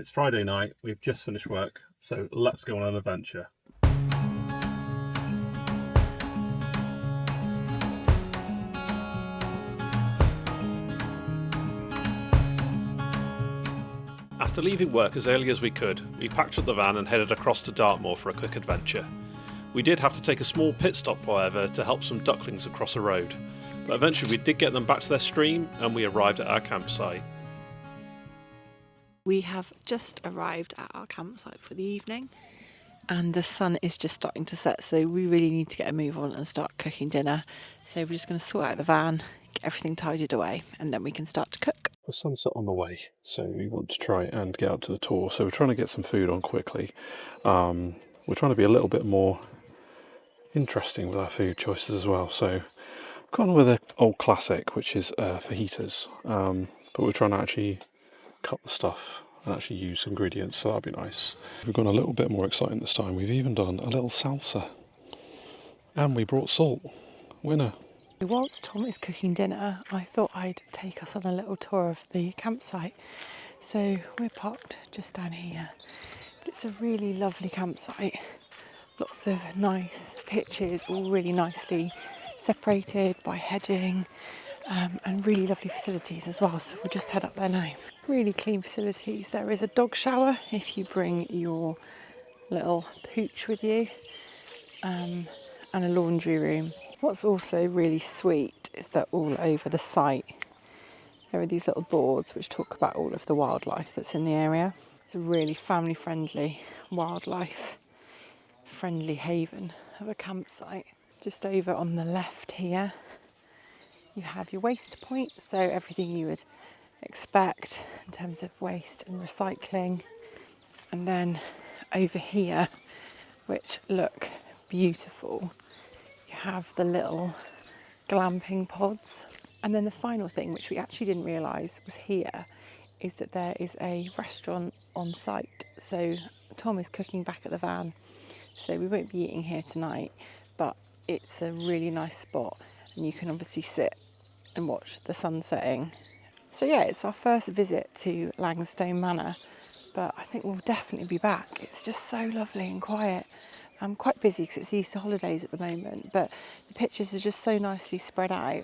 It's Friday night, we've just finished work, so let's go on an adventure. After leaving work as early as we could, we packed up the van and headed across to Dartmoor for a quick adventure. We did have to take a small pit stop, however, to help some ducklings across a road, but eventually we did get them back to their stream and we arrived at our campsite. We have just arrived at our campsite for the evening and the sun is just starting to set, so we really need to get a move on and start cooking dinner. So we're just going to sort out the van, get everything tidied away, and then we can start to cook. The sunset on the way, so we want to try and get out to the tour, so we're trying to get some food on quickly. We're trying to be a little bit more interesting with our food choices as well, so I've gone with an old classic, which is fajitas, but we're trying to actually cut the stuff and actually use ingredients, so that'd be nice. We've gone a little bit more exciting this time. We've even done a little salsa, and we brought salt. Winner. Whilst Tom is cooking dinner, I thought I'd take us on a little tour of the campsite. So we're parked just down here, but it's a really lovely campsite. Lots of nice pitches, all really nicely separated by hedging, and really lovely facilities as well. So we'll just head up there now. Really clean facilities. There is a dog shower if you bring your little pooch with you, and a laundry room. What's also really sweet is that all over the site there are these little boards which talk about all of the wildlife that's in the area. It's a really family friendly, wildlife friendly haven of a campsite. Just over on the left here you have your waste point, so everything you would expect in terms of waste and recycling. And then over here, which look beautiful, you have the little glamping pods. And then the final thing, which we actually didn't realise was here, is that there is a restaurant on site. So Tom is cooking back at the van, so we won't be eating here tonight, but it's a really nice spot and you can obviously sit and watch the sun setting. So yeah, it's our first visit to Langstone Manor, but I think we'll definitely be back. It's just so lovely and quiet. I'm quite busy because it's Easter holidays at the moment, but the pictures are just so nicely spread out.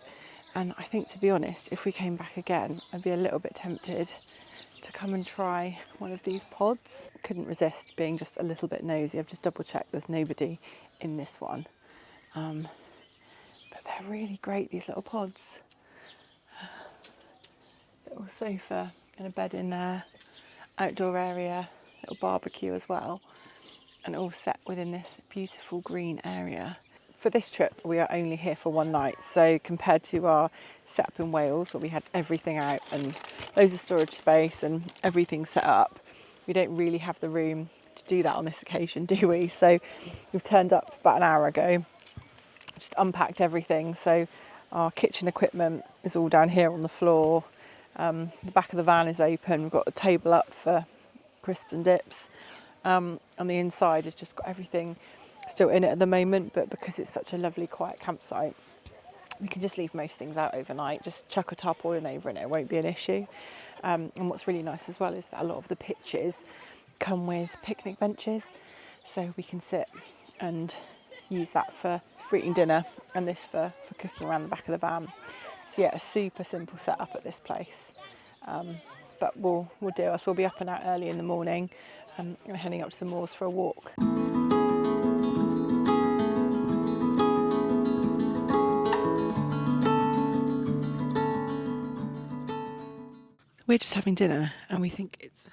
And I think, to be honest, if we came back again, I'd be a little bit tempted to come and try one of these pods. Couldn't resist being just a little bit nosy. I've just double checked there's nobody in this one. But they're really great, these little pods. Little sofa and a bed in there, outdoor area, little barbecue as well, and all set within this beautiful green area. For this trip we are only here for one night, so compared to our setup in Wales where we had everything out and loads of storage space and everything set up, we don't really have the room to do that on this occasion, do we? So we've turned up about an hour ago, just unpacked everything, so our kitchen equipment is all down here on the floor. The back of the van is open, we've got a table up for crisps and dips. On the inside has just got everything still in it at the moment, but because it's such a lovely quiet campsite, we can just leave most things out overnight, just chuck a tarpaulin over it won't be an issue. And what's really nice as well is that a lot of the pitches come with picnic benches, so we can sit and use that for eating dinner and this for cooking around the back of the van. So yeah, a super simple setup at this place, but we'll do us. We'll be up and out early in the morning and heading up to the moors for a walk. We're just having dinner and we think it's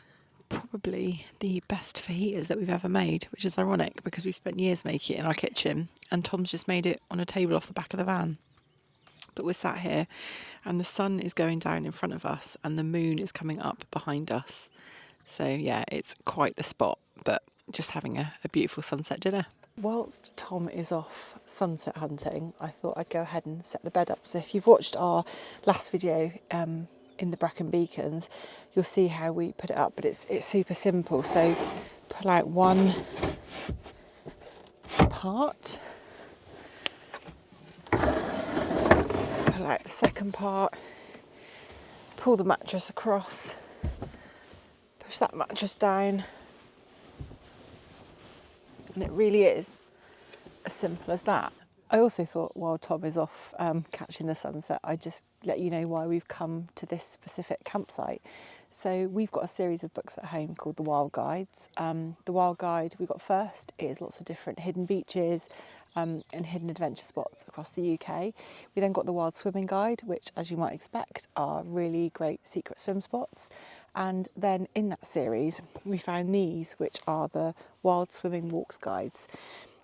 probably the best fajitas that we've ever made, which is ironic because we've spent years making it in our kitchen and Tom's just made it on a table off the back of the van. But we're sat here and the sun is going down in front of us and the moon is coming up behind us. So yeah, it's quite the spot, but just having a beautiful sunset dinner. Whilst Tom is off sunset hunting, I thought I'd go ahead and set the bed up. So if you've watched our last video in the Brecon Beacons, you'll see how we put it up, but it's super simple. So pull out one part, pull out the second part, pull the mattress across, push that mattress down, and it really is as simple as that. I also thought while Tom is off catching the sunset, I'd just let you know why we've come to this specific campsite. So we've got a series of books at home called The Wild Guides. The Wild Guide we got first is lots of different hidden beaches and hidden adventure spots across the UK. We then got the Wild Swimming Guide, which, as you might expect, are really great secret swim spots. And then in that series, we found these, which are the Wild Swimming Walks Guides.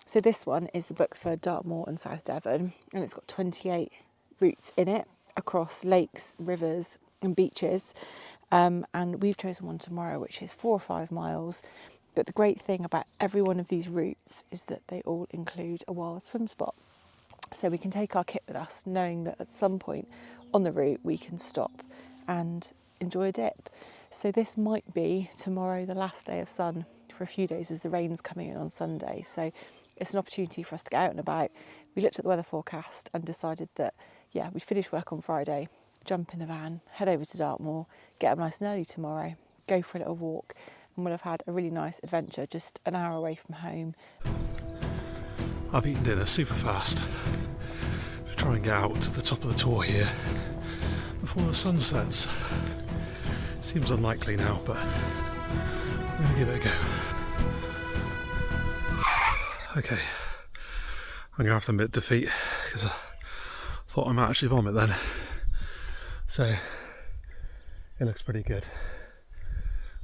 So this one is the book for Dartmoor and South Devon, and it's got 28 routes in it across lakes, rivers and beaches. And we've chosen one tomorrow, which is 4 or 5 miles. But the great thing about every one of these routes is that they all include a wild swim spot. So we can take our kit with us, knowing that at some point on the route we can stop and enjoy a dip. So this might be tomorrow, the last day of sun for a few days, as the rain's coming in on Sunday. So it's an opportunity for us to get out and about. We looked at the weather forecast and decided that, yeah, we'd finish work on Friday, jump in the van, head over to Dartmoor, get up nice and early tomorrow, go for a little walk, and we'll have had a really nice adventure just an hour away from home. I've eaten dinner super fast to try and get out to the top of the tor here before the sun sets. Seems unlikely now, but I'm going to give it a go. Okay, I'm going to have to admit defeat because I thought I might actually vomit then. So it looks pretty good.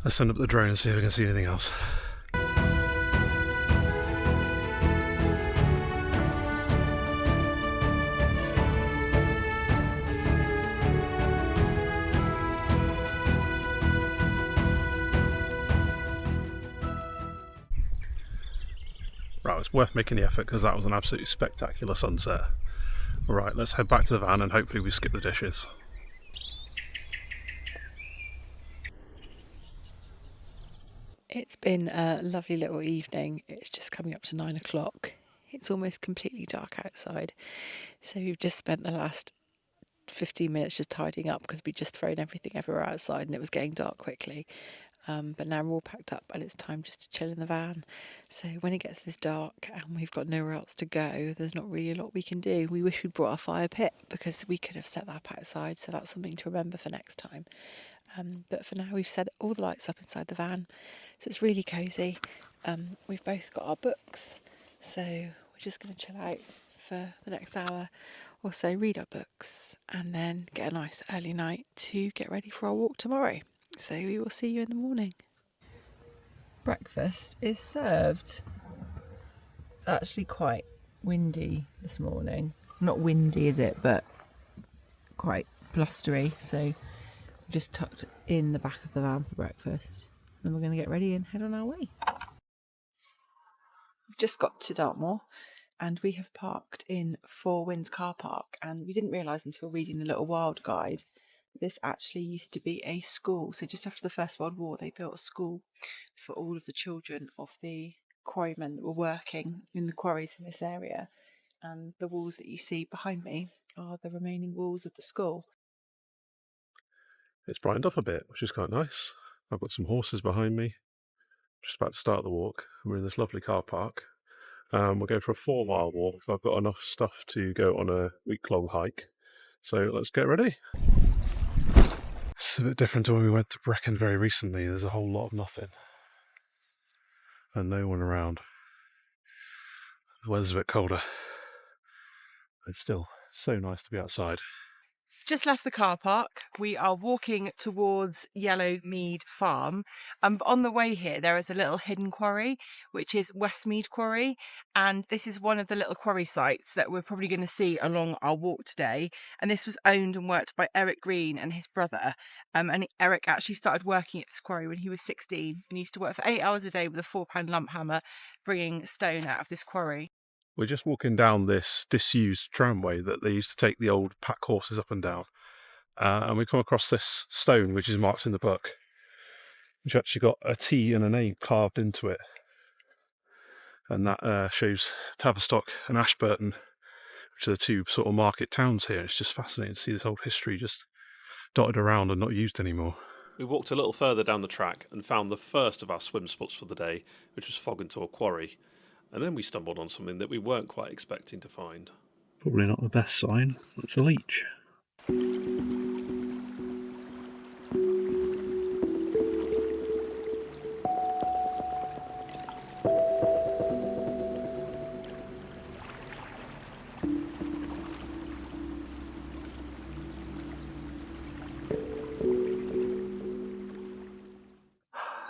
Let's send up the drone and see if we can see anything else. Right, it's worth making the effort because that was an absolutely spectacular sunset. Alright, let's head back to the van and hopefully we skip the dishes. It's been a lovely little evening. It's just coming up to 9 o'clock. It's almost completely dark outside. So we've just spent the last 15 minutes just tidying up because we'd just thrown everything everywhere outside and it was getting dark quickly. But now we're all packed up and it's time just to chill in the van. So when it gets this dark and we've got nowhere else to go, there's not really a lot we can do. We wish we'd brought our fire pit because we could have set that up outside, so that's something to remember for next time. But for now we've set all the lights up inside the van, so it's really cosy. We've both got our books, so we're just going to chill out for the next hour or so, read our books and then get a nice early night to get ready for our walk tomorrow. So we will see you in the morning. Breakfast is served. It's actually quite windy this morning. Not windy, is it? But quite blustery. So we just tucked in the back of the van for breakfast. Then we're going to get ready and head on our way. We've just got to Dartmoor and we have parked in Four Winds car park. And we didn't realise until reading the little wild guide this actually used to be a school. So just after the First World War, they built a school for all of the children of the quarrymen that were working in the quarries in this area. And the walls that you see behind me are the remaining walls of the school. It's brightened up a bit, which is quite nice. I've got some horses behind me. Just about to start the walk. We're in this lovely car park. We're going for a 4-mile walk, so I've got enough stuff to go on a week-long hike. So let's get ready. It's a bit different to when we went to Brecon very recently. There's a whole lot of nothing. And no one around. The weather's a bit colder. It's still so nice to be outside. Just left the car park. We are walking towards Yellowmead Farm. But on the way here, there is a little hidden quarry, which is Westmead Quarry. And this is one of the little quarry sites that we're probably going to see along our walk today. And this was owned and worked by Eric Green and his brother. And Eric actually started working at this quarry when he was 16 and used to work for 8 hours a day with a 4-pound lump hammer, bringing stone out of this quarry. We're just walking down this disused tramway that they used to take the old pack horses up and down. And we come across this stone, which is marked in the book, which actually got a T and an A carved into it. And that shows Tavistock and Ashburton, which are the two sort of market towns here. It's just fascinating to see this old history just dotted around and not used anymore. We walked a little further down the track and found the first of our swim spots for the day, which was Fogintor Quarry. And then we stumbled on something that we weren't quite expecting to find. Probably not the best sign. It's a leech.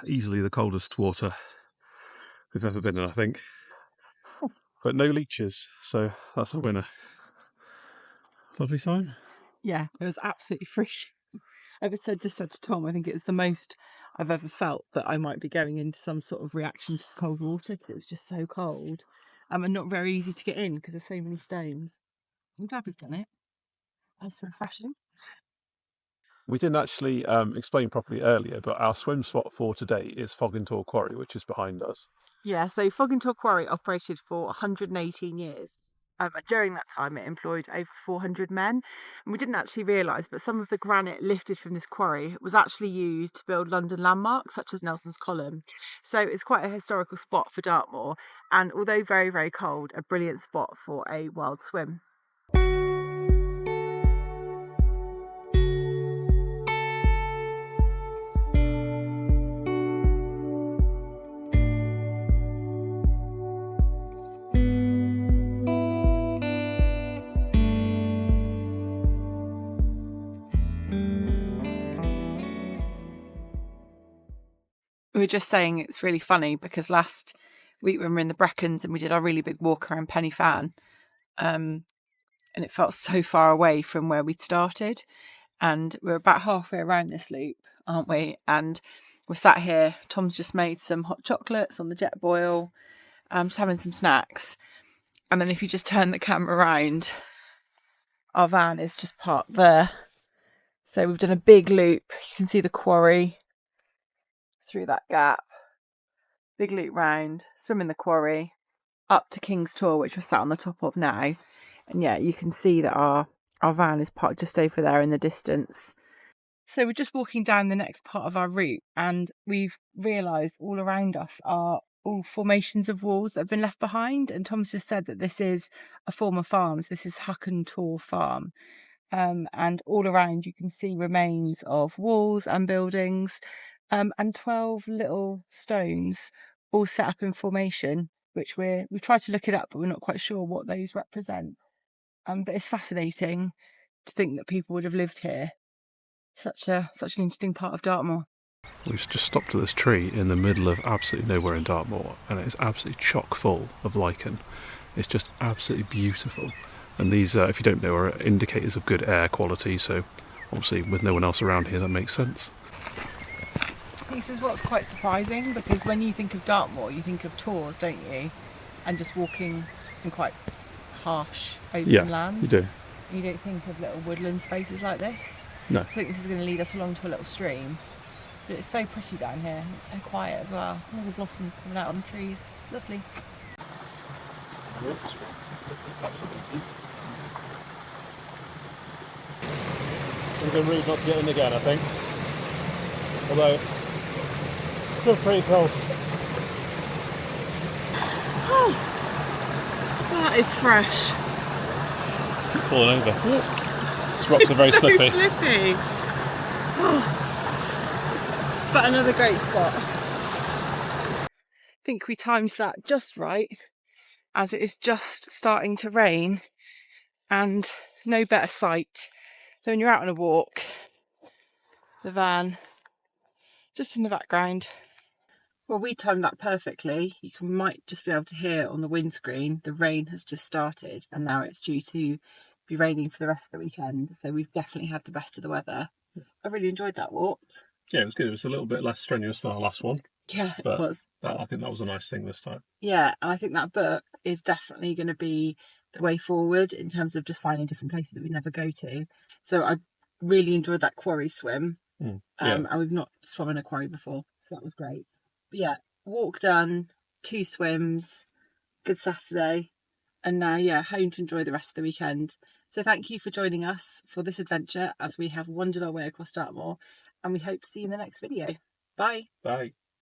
Easily the coldest water we've ever been in, I think. But no leeches, so that's a winner. Lovely sign. Yeah, it was absolutely freezing. Just said to Tom, I think it was the most I've ever felt that I might be going into some sort of reaction to cold water because it was just so cold. And not very easy to get in because there's so many stones. I'm glad we've done it. That's refreshing. We didn't actually explain properly earlier, but our swim spot for today is Fogintor Quarry, which is behind us. Yeah, so Fogintor Quarry operated for 118 years. And during that time, it employed over 400 men. And we didn't actually realise, but some of the granite lifted from this quarry was actually used to build London landmarks, such as Nelson's Column. So it's quite a historical spot for Dartmoor. And although very, very cold, a brilliant spot for a wild swim. We were just saying it's really funny because last week when we were in the Brecons and we did our really big walk around Penny Fan, and it felt so far away from where we'd started. And we're about halfway around this loop, aren't we? And we're sat here. Tom's just made some hot chocolates on the jet boil, just having some snacks. And then if you just turn the camera around, our van is just parked there. So we've done a big loop. You can see the quarry through that gap. Big loop round, swim in the quarry, up to King's Tor, which we're sat on the top of now. And yeah, you can see that our van is parked just over there in the distance. So we're just walking down the next part of our route and we've realised all around us are all formations of walls that have been left behind. And Tom's just said that this is a former farm. So this is Hucken Tor Farm. And all around you can see remains of walls and buildings, and 12 little stones all set up in formation, which we've tried to look it up, but we're not quite sure what those represent. But it's fascinating to think that people would have lived here. Such an interesting part of Dartmoor. We've just stopped at this tree in the middle of absolutely nowhere in Dartmoor, and it is absolutely chock full of lichen. It's just absolutely beautiful. And these, if you don't know, are indicators of good air quality, so obviously with no one else around here that makes sense. This is what's quite surprising, because when you think of Dartmoor, you think of tours, don't you? And just walking in quite harsh open land. You do. You don't think of little woodland spaces like this. No. I think this is going to lead us along to a little stream. But it's so pretty down here. It's so quiet as well. All the blossoms coming out on the trees. It's lovely. It would have been rude not to get in again, I think. Although, it's still pretty cold. Oh, that is fresh. It's falling over. These rocks are very slippy. Slippy. Oh. But another great spot. I think we timed that just right, as it is just starting to rain, and no better sight than when you're out on a walk, the van just in the background. Well, we timed that perfectly. You might just be able to hear on the windscreen the rain has just started, and now it's due to be raining for the rest of the weekend, so we've definitely had the best of the weather. I really enjoyed that walk. Yeah, it was good. It was a little bit less strenuous than our last one. Yeah, it was. I think that was a nice thing this time. Yeah, and I think that book is definitely going to be the way forward in terms of just finding different places that we never go to. So I really enjoyed that quarry swim. And we've not swum in a quarry before, so that was great. But yeah, walk done, 2 swims, good Saturday, and now, home to enjoy the rest of the weekend. So thank you for joining us for this adventure as we have wandered our way across Dartmoor. and we hope to see you in the next video. Bye. Bye.